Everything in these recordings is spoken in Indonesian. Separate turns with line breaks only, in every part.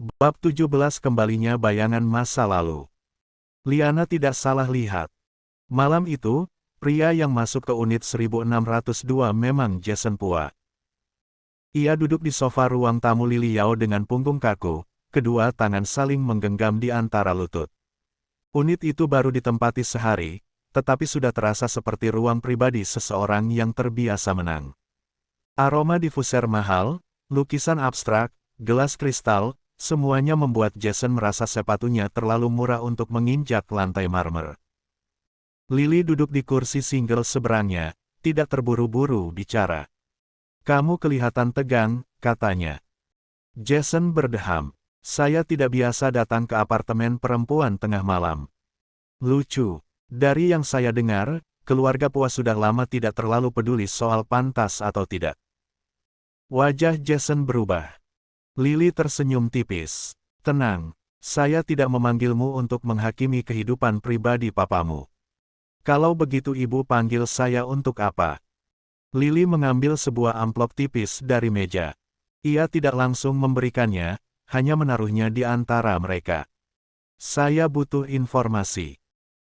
Bab 17 Kembalinya Bayangan Masa Lalu. Liana tidak salah lihat. Malam itu, pria yang masuk ke unit 1602 memang Jason Pua. Ia duduk di sofa ruang tamu Lili Yao dengan punggung kaku, kedua tangan saling menggenggam di antara lutut. Unit itu baru ditempati sehari, tetapi sudah terasa seperti ruang pribadi seseorang yang terbiasa menang. Aroma diffuser mahal, lukisan abstrak, gelas kristal, semuanya membuat Jason merasa sepatunya terlalu murah untuk menginjak lantai marmer. Lily duduk di kursi single seberangnya, tidak terburu-buru bicara. "Kamu kelihatan tegang," katanya. Jason berdeham. "Saya tidak biasa datang ke apartemen perempuan tengah malam." Lucu. Dari yang saya dengar, keluarga Pua sudah lama tidak terlalu peduli soal pantas atau tidak. Wajah Jason berubah. Lily tersenyum tipis. "Tenang, saya tidak memanggilmu untuk menghakimi kehidupan pribadi papamu. Kalau begitu ibu panggil saya untuk apa?" Lily mengambil sebuah amplop tipis dari meja. Ia tidak langsung memberikannya, hanya menaruhnya di antara mereka. "Saya butuh informasi."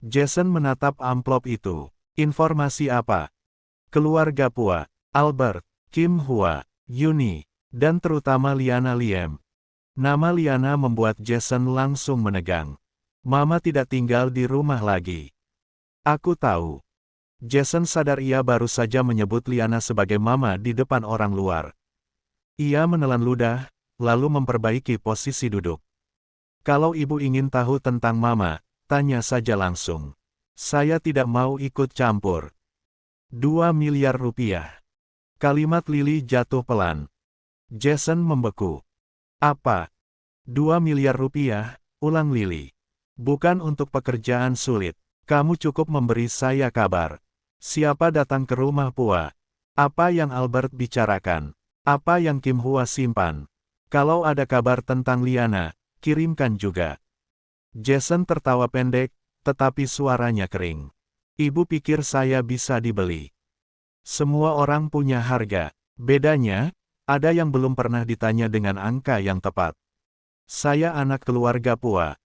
Jason menatap amplop itu. "Informasi apa?" "Keluarga Pua, Albert, Kim Hua, Yuni, dan terutama Liana Liem." Nama Liana membuat Jason langsung menegang. "Mama tidak tinggal di rumah lagi." "Aku tahu." Jason sadar ia baru saja menyebut Liana sebagai mama di depan orang luar. Ia menelan ludah, lalu memperbaiki posisi duduk. "Kalau ibu ingin tahu tentang mama, tanya saja langsung. Saya tidak mau ikut campur." 2 miliar rupiah. Kalimat Lily jatuh pelan. Jason membeku. "Apa? 2 miliar rupiah, ulang Lily. "Bukan untuk pekerjaan sulit. Kamu cukup memberi saya kabar. Siapa datang ke rumah Pua? Apa yang Albert bicarakan? Apa yang Kim Hua simpan? Kalau ada kabar tentang Liana, kirimkan juga." Jason tertawa pendek, tetapi suaranya kering. "Ibu pikir saya bisa dibeli? Semua orang punya harga. Bedanya, ada yang belum pernah ditanya dengan angka yang tepat. Saya anak keluarga Pua."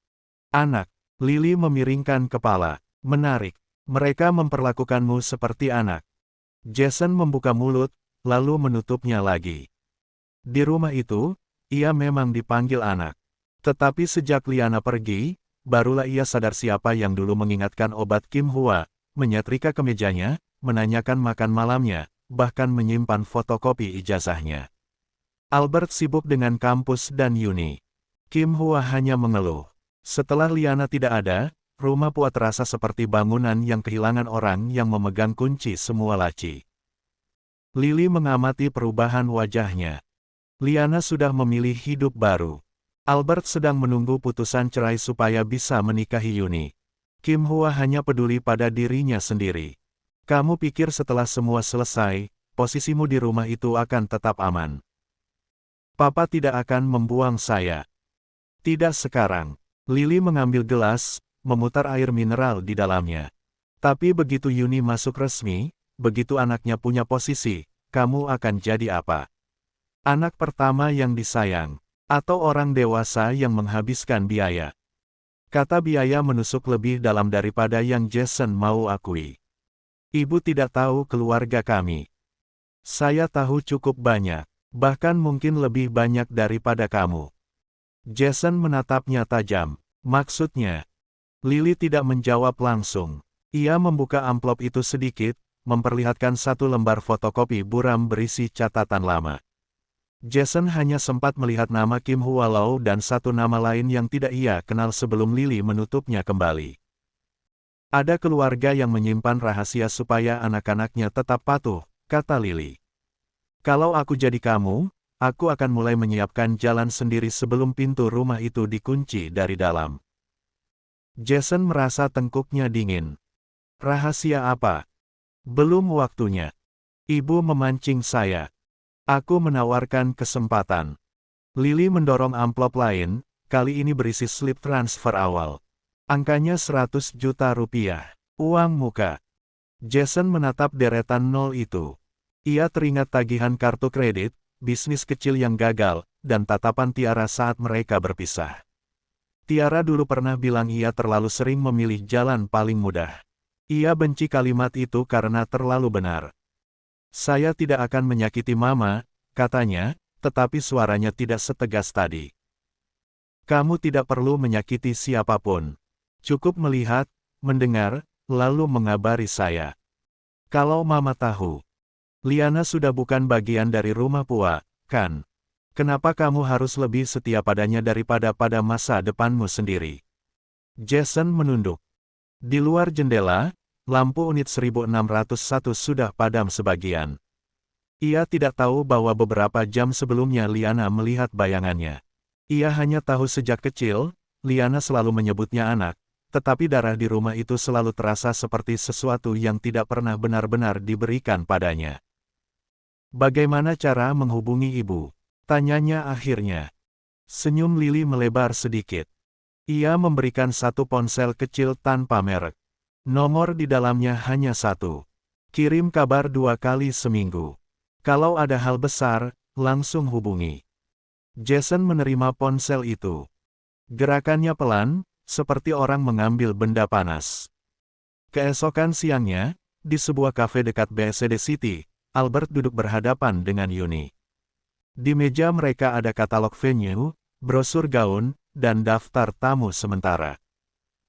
"Anak?" Lily memiringkan kepala. "Menarik. Mereka memperlakukanmu seperti anak." Jason membuka mulut, lalu menutupnya lagi. Di rumah itu, ia memang dipanggil anak. Tetapi sejak Liana pergi, barulah ia sadar siapa yang dulu mengingatkan obat Kim Hua, menyetrika kemejanya, menanyakan makan malamnya, bahkan menyimpan fotokopi ijazahnya. Albert sibuk dengan kampus dan Yuni. Kim Hua hanya mengeluh. Setelah Liana tidak ada, rumah Pua terasa seperti bangunan yang kehilangan orang yang memegang kunci semua laci. Lily mengamati perubahan wajahnya. Liana sudah memilih hidup baru. Albert sedang menunggu putusan cerai supaya bisa menikahi Yuni. Kim Hua hanya peduli pada dirinya sendiri. "Kamu pikir setelah semua selesai, posisimu di rumah itu akan tetap aman? Papa tidak akan membuang saya." "Tidak sekarang." Lily mengambil gelas, memutar air mineral di dalamnya. "Tapi begitu Yuni masuk resmi, begitu anaknya punya posisi, kamu akan jadi apa? Anak pertama yang disayang, atau orang dewasa yang menghabiskan biaya?" Kata biaya menusuk lebih dalam daripada yang Jason mau akui. "Ibu tidak tahu keluarga kami. Saya tahu cukup banyak, bahkan mungkin lebih banyak daripada kamu." Jason menatapnya tajam. "Maksudnya?" Lily tidak menjawab langsung. Ia membuka amplop itu sedikit, memperlihatkan satu lembar fotokopi buram berisi catatan lama. Jason hanya sempat melihat nama Kim Hua Lau dan satu nama lain yang tidak ia kenal sebelum Lily menutupnya kembali. "Ada keluarga yang menyimpan rahasia supaya anak-anaknya tetap patuh," kata Lily. "Kalau aku jadi kamu, aku akan mulai menyiapkan jalan sendiri sebelum pintu rumah itu dikunci dari dalam." Jason merasa tengkuknya dingin. "Rahasia apa?" "Belum waktunya. Ibu memancing saya. Aku menawarkan kesempatan." Lily mendorong amplop lain, kali ini berisi slip transfer awal. Angkanya 100 juta rupiah. Uang muka. Jason menatap deretan nol itu. Ia teringat tagihan kartu kredit, bisnis kecil yang gagal, dan tatapan Tiara saat mereka berpisah. Tiara dulu pernah bilang ia terlalu sering memilih jalan paling mudah. Ia benci kalimat itu karena terlalu benar. Saya tidak akan menyakiti Mama, katanya, tetapi suaranya tidak setegas tadi. Kamu tidak perlu menyakiti siapapun. Cukup melihat, mendengar, lalu mengabari saya. Kalau Mama tahu, Liana sudah bukan bagian dari rumah Pua, kan? Kenapa kamu harus lebih setia padanya daripada pada masa depanmu sendiri? Jason menunduk. Di luar jendela, lampu unit 1601 sudah padam sebagian. Ia tidak tahu bahwa beberapa jam sebelumnya Liana melihat bayangannya. Ia hanya tahu sejak kecil, Liana selalu menyebutnya anak, tetapi darah di rumah itu selalu terasa seperti sesuatu yang tidak pernah benar-benar diberikan padanya. Bagaimana cara menghubungi ibu? Tanyanya akhirnya. Senyum Lily melebar sedikit. Ia memberikan satu ponsel kecil tanpa merek. Nomor di dalamnya hanya satu. Kirim kabar 2 kali seminggu. Kalau ada hal besar, langsung hubungi. Jason menerima ponsel itu. Gerakannya pelan, seperti orang mengambil benda panas. Keesokan siangnya, di sebuah kafe dekat BSD City, Albert duduk berhadapan dengan Yuni. Di meja mereka ada katalog venue, brosur gaun, dan daftar tamu sementara.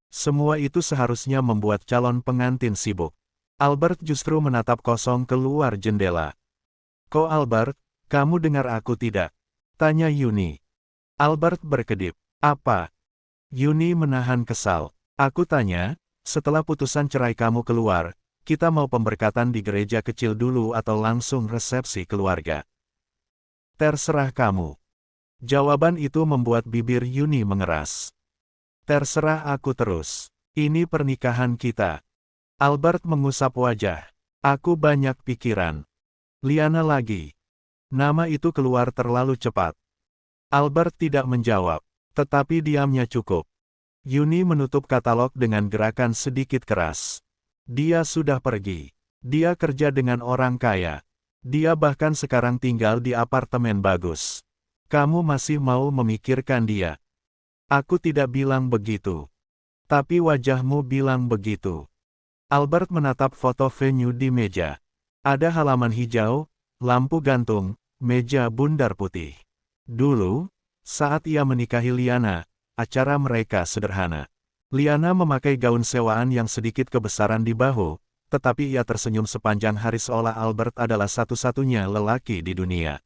Semua itu seharusnya membuat calon pengantin sibuk. Albert justru menatap kosong keluar jendela. "Ko Albert, kamu dengar aku tidak?" tanya Yuni. Albert berkedip. "Apa?" Yuni menahan kesal. "Aku tanya, setelah putusan cerai kamu keluar, kita mau pemberkatan di gereja kecil dulu atau langsung resepsi keluarga?" "Terserah kamu." Jawaban itu membuat bibir Yuni mengeras. "Terserah aku terus. Ini pernikahan kita." Albert mengusap wajah. "Aku banyak pikiran." "Liana lagi." Nama itu keluar terlalu cepat. Albert tidak menjawab, tetapi diamnya cukup. Yuni menutup katalog dengan gerakan sedikit keras. "Dia sudah pergi. Dia kerja dengan orang kaya. Dia bahkan sekarang tinggal di apartemen bagus. Kamu masih mau memikirkan dia?" "Aku tidak bilang begitu. Tapi wajahmu bilang begitu." Albert menatap foto venue di meja. Ada halaman hijau, lampu gantung, meja bundar putih. Dulu, saat ia menikahi Liana, acara mereka sederhana. Liana memakai gaun sewaan yang sedikit kebesaran di bahu, tetapi ia tersenyum sepanjang hari seolah Albert adalah satu-satunya lelaki di dunia.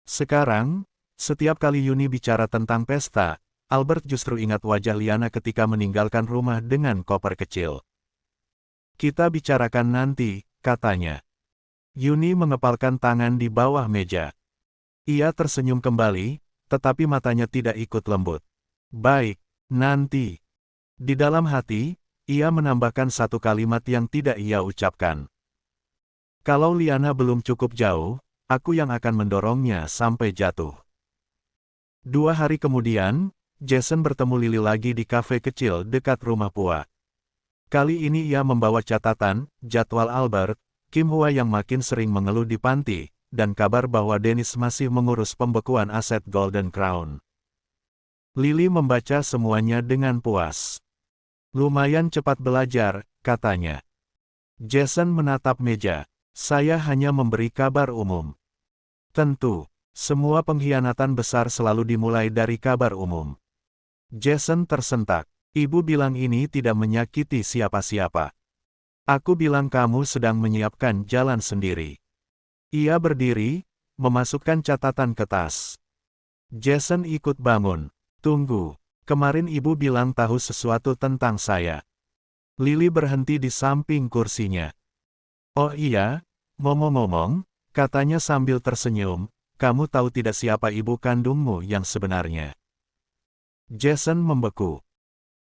Sekarang, setiap kali Yuni bicara tentang pesta, Albert justru ingat wajah Liana ketika meninggalkan rumah dengan koper kecil. "Kita bicarakan nanti," katanya. Yuni mengepalkan tangan di bawah meja. Ia tersenyum kembali, tetapi matanya tidak ikut lembut. "Baik, nanti." Di dalam hati, ia menambahkan satu kalimat yang tidak ia ucapkan. "Kalau Liana belum cukup jauh, aku yang akan mendorongnya sampai jatuh." 2 hari kemudian, Jason bertemu Lily lagi di kafe kecil dekat rumah Pua. Kali ini ia membawa catatan, jadwal Albert, Kim Hua yang makin sering mengeluh di panti, dan kabar bahwa Dennis masih mengurus pembekuan aset Golden Crown. Lily membaca semuanya dengan puas. "Lumayan cepat belajar," katanya. Jason menatap meja. "Saya hanya memberi kabar umum." "Tentu, semua pengkhianatan besar selalu dimulai dari kabar umum." Jason tersentak. "Ibu bilang ini tidak menyakiti siapa-siapa. Aku bilang kamu sedang menyiapkan jalan sendiri." Ia berdiri, memasukkan catatan ke tas. Jason ikut bangun. "Tunggu, kemarin ibu bilang tahu sesuatu tentang saya." Lily berhenti di samping kursinya. "Oh iya, ngomong-ngomong," katanya sambil tersenyum, "kamu tahu tidak siapa ibu kandungmu yang sebenarnya?" Jason membeku.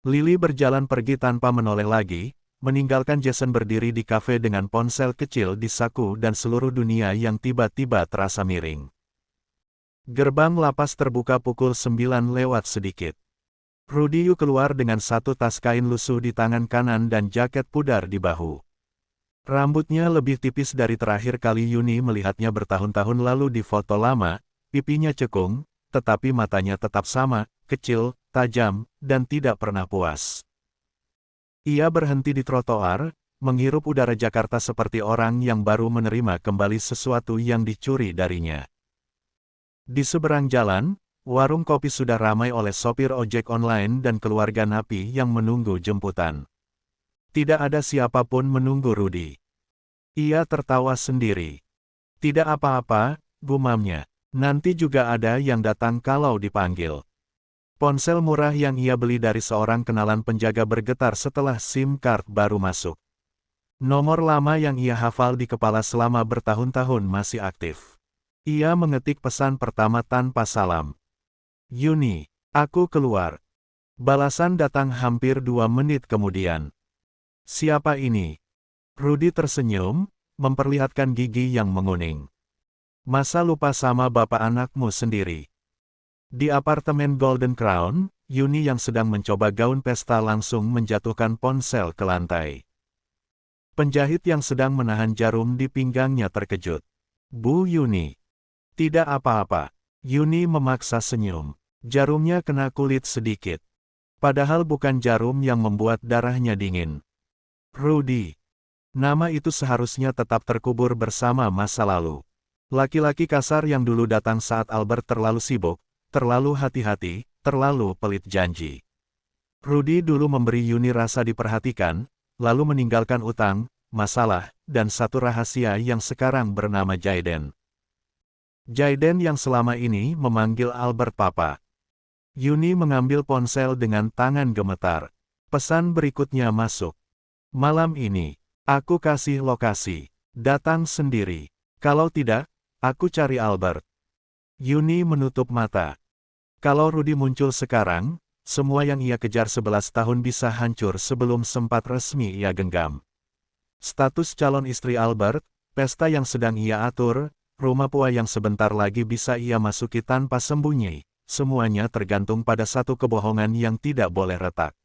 Lily berjalan pergi tanpa menoleh lagi, meninggalkan Jason berdiri di kafe dengan ponsel kecil di saku dan seluruh dunia yang tiba-tiba terasa miring. Gerbang lapas terbuka pukul 9 lewat sedikit. Rudy Yu keluar dengan satu tas kain lusuh di tangan kanan dan jaket pudar di bahu. Rambutnya lebih tipis dari terakhir kali Yuni melihatnya bertahun-tahun lalu di foto lama, pipinya cekung, tetapi matanya tetap sama, kecil, tajam, dan tidak pernah puas. Ia berhenti di trotoar, menghirup udara Jakarta seperti orang yang baru menerima kembali sesuatu yang dicuri darinya. Di seberang jalan, warung kopi sudah ramai oleh sopir ojek online dan keluarga napi yang menunggu jemputan. Tidak ada siapapun menunggu Rudy. Ia tertawa sendiri. Tidak apa-apa, gumamnya. Nanti juga ada yang datang kalau dipanggil. Ponsel murah yang ia beli dari seorang kenalan penjaga bergetar setelah SIM card baru masuk. Nomor lama yang ia hafal di kepala selama bertahun-tahun masih aktif. Ia mengetik pesan pertama tanpa salam. Yuni, aku keluar. Balasan datang hampir 2 menit kemudian. Siapa ini? Rudy tersenyum, memperlihatkan gigi yang menguning. Masa lupa sama bapak anakmu sendiri? Di apartemen Golden Crown, Yuni yang sedang mencoba gaun pesta langsung menjatuhkan ponsel ke lantai. Penjahit yang sedang menahan jarum di pinggangnya terkejut. Bu Yuni. Tidak apa-apa. Yuni memaksa senyum. Jarumnya kena kulit sedikit. Padahal bukan jarum yang membuat darahnya dingin. Rudy. Nama itu seharusnya tetap terkubur bersama masa lalu. Laki-laki kasar yang dulu datang saat Albert terlalu sibuk, terlalu hati-hati, terlalu pelit janji. Rudy dulu memberi Yuni rasa diperhatikan, lalu meninggalkan utang, masalah, dan satu rahasia yang sekarang bernama Jayden. Jayden yang selama ini memanggil Albert Papa. Yuni mengambil ponsel dengan tangan gemetar. Pesan berikutnya masuk. Malam ini, aku kasih lokasi. Datang sendiri. Kalau tidak, aku cari Albert. Yuni menutup mata. Kalau Rudy muncul sekarang, semua yang ia kejar 11 tahun bisa hancur sebelum sempat resmi ia genggam. Status calon istri Albert, pesta yang sedang ia atur, rumah Pua yang sebentar lagi bisa ia masuki tanpa sembunyi, semuanya tergantung pada satu kebohongan yang tidak boleh retak.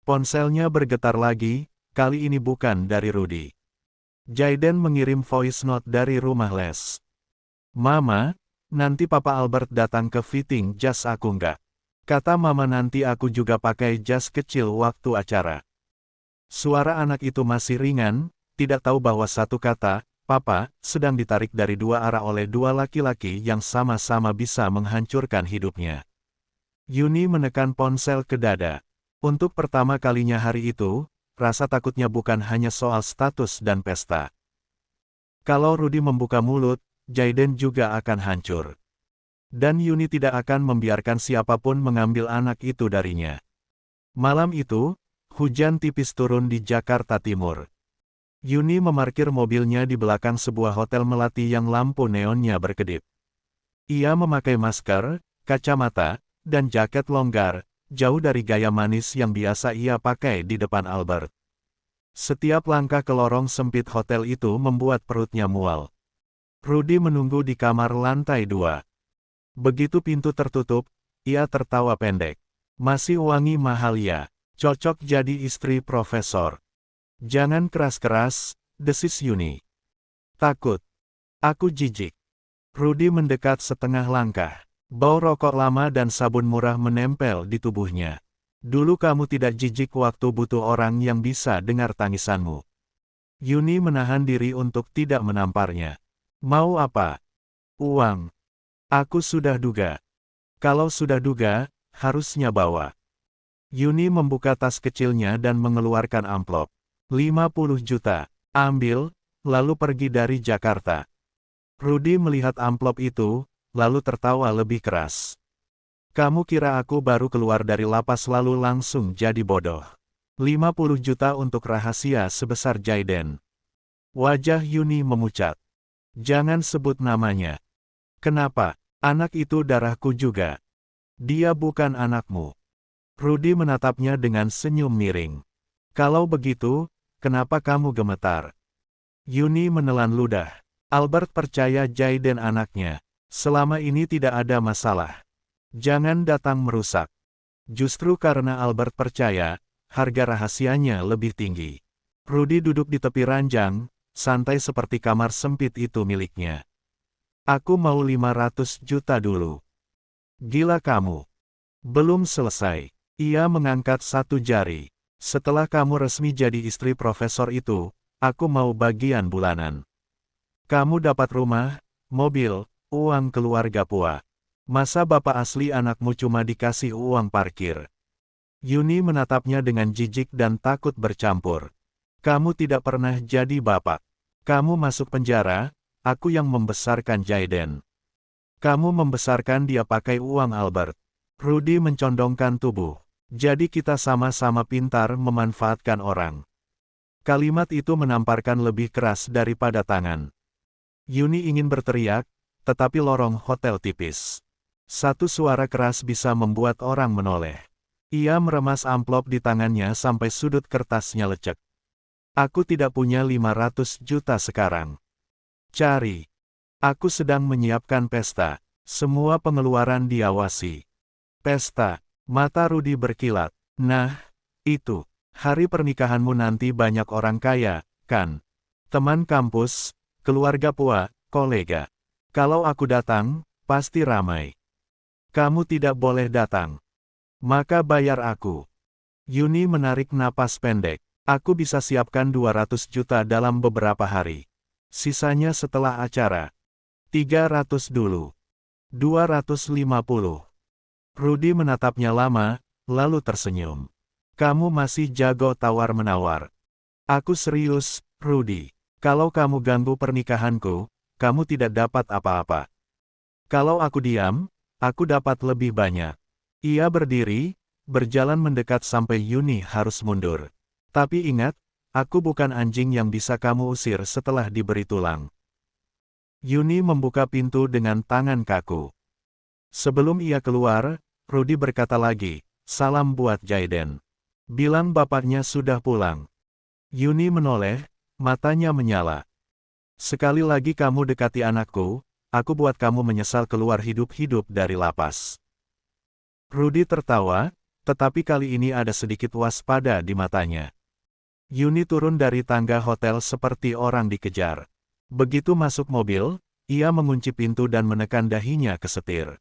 Ponselnya bergetar lagi, kali ini bukan dari Rudy. Jayden mengirim voice note dari rumah les. Mama, nanti Papa Albert datang ke fitting jas aku nggak? Kata Mama nanti aku juga pakai jas kecil waktu acara. Suara anak itu masih ringan, tidak tahu bahwa satu kata, Papa, sedang ditarik dari dua arah oleh dua laki-laki yang sama-sama bisa menghancurkan hidupnya. Yuni menekan ponsel ke dada. Untuk pertama kalinya hari itu, rasa takutnya bukan hanya soal status dan pesta. Kalau Rudy membuka mulut, Jayden juga akan hancur. Dan Yuni tidak akan membiarkan siapapun mengambil anak itu darinya. Malam itu, hujan tipis turun di Jakarta Timur. Yuni memarkir mobilnya di belakang sebuah hotel melati yang lampu neonnya berkedip. Ia memakai masker, kacamata, dan jaket longgar, jauh dari gaya manis yang biasa ia pakai di depan Albert. Setiap langkah ke lorong sempit hotel itu membuat perutnya mual. Rudy menunggu di kamar lantai 2. Begitu pintu tertutup, ia tertawa pendek. Masih wangi mahal ya, cocok jadi istri profesor. Jangan keras-keras, desis Yuni. Takut. Aku jijik. Rudy mendekat setengah langkah. Bau rokok lama dan sabun murah menempel di tubuhnya. Dulu kamu tidak jijik waktu butuh orang yang bisa dengar tangisanmu. Yuni menahan diri untuk tidak menamparnya. Mau apa? Uang. Aku sudah duga. Kalau sudah duga, harusnya bawa. Yuni membuka tas kecilnya dan mengeluarkan amplop. 50 juta. Ambil, lalu pergi dari Jakarta. Rudy melihat amplop itu, lalu tertawa lebih keras. Kamu kira aku baru keluar dari lapas lalu langsung jadi bodoh. 50 juta untuk rahasia sebesar Jayden. Wajah Yuni memucat. Jangan sebut namanya. Kenapa? Anak itu darahku juga. Dia bukan anakmu. Rudy menatapnya dengan senyum miring. Kalau begitu, kenapa kamu gemetar? Yuni menelan ludah. Albert percaya Jayden anaknya. Selama ini tidak ada masalah. Jangan datang merusak. Justru karena Albert percaya, harga rahasianya lebih tinggi. Rudy duduk di tepi ranjang, santai seperti kamar sempit itu miliknya. Aku mau 500 juta dulu. Gila kamu. Belum selesai. Ia mengangkat satu jari. Setelah kamu resmi jadi istri profesor itu, aku mau bagian bulanan. Kamu dapat rumah, mobil, uang keluarga Pua. Masa bapak asli anakmu cuma dikasih uang parkir? Yuni menatapnya dengan jijik dan takut bercampur. Kamu tidak pernah jadi bapak. Kamu masuk penjara, aku yang membesarkan Jaiden. Kamu membesarkan dia pakai uang Albert. Rudy mencondongkan tubuh. Jadi kita sama-sama pintar memanfaatkan orang. Kalimat itu menamparkan lebih keras daripada tangan. Yuni ingin berteriak, tetapi lorong hotel tipis. Satu suara keras bisa membuat orang menoleh. Ia meremas amplop di tangannya sampai sudut kertasnya lecek. Aku tidak punya 500 juta sekarang. Cari. Aku sedang menyiapkan pesta. Semua pengeluaran diawasi. Pesta. Mata Rudy berkilat. Nah, itu. Hari pernikahanmu nanti banyak orang kaya, kan? Teman kampus, keluarga Pua, kolega. Kalau aku datang, pasti ramai. Kamu tidak boleh datang. Maka bayar aku. Yuni menarik napas pendek. Aku bisa siapkan 200 juta dalam beberapa hari. Sisanya setelah acara. 300 dulu. 250. Rudy menatapnya lama, lalu tersenyum. Kamu masih jago tawar-menawar. Aku serius, Rudy. Kalau kamu ganggu pernikahanku, kamu tidak dapat apa-apa. Kalau aku diam, aku dapat lebih banyak. Ia berdiri, berjalan mendekat sampai Yuni harus mundur. Tapi ingat, aku bukan anjing yang bisa kamu usir setelah diberi tulang. Yuni membuka pintu dengan tangan kaku. Sebelum ia keluar, Rudy berkata lagi, salam buat Jaiden. Bilang bapaknya sudah pulang. Yuni menoleh, matanya menyala. Sekali lagi kamu dekati anakku, aku buat kamu menyesal keluar hidup-hidup dari lapas. Rudy tertawa, tetapi kali ini ada sedikit waspada di matanya. Yuni turun dari tangga hotel seperti orang dikejar. Begitu masuk mobil, ia mengunci pintu dan menekan dahinya ke setir.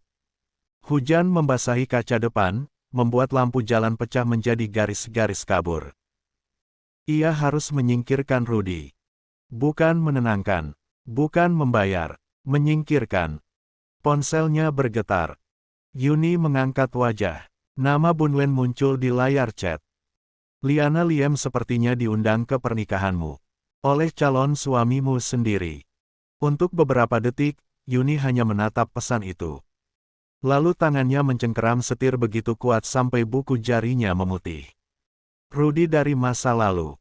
Hujan membasahi kaca depan, membuat lampu jalan pecah menjadi garis-garis kabur. Ia harus menyingkirkan Rudy. Bukan menenangkan. Bukan membayar. Menyingkirkan. Ponselnya bergetar. Yuni mengangkat wajah. Nama Bunwen muncul di layar chat. Liana Liem sepertinya diundang ke pernikahanmu. Oleh calon suamimu sendiri. Untuk beberapa detik, Yuni hanya menatap pesan itu. Lalu tangannya mencengkeram setir begitu kuat sampai buku jarinya memutih. Rudy dari masa lalu.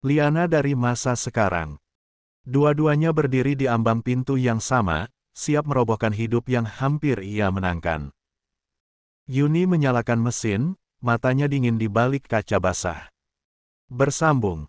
Liana dari masa sekarang. Dua-duanya berdiri di ambang pintu yang sama, siap merobohkan hidup yang hampir ia menangkan. Yuni menyalakan mesin, matanya dingin di balik kaca basah. Bersambung.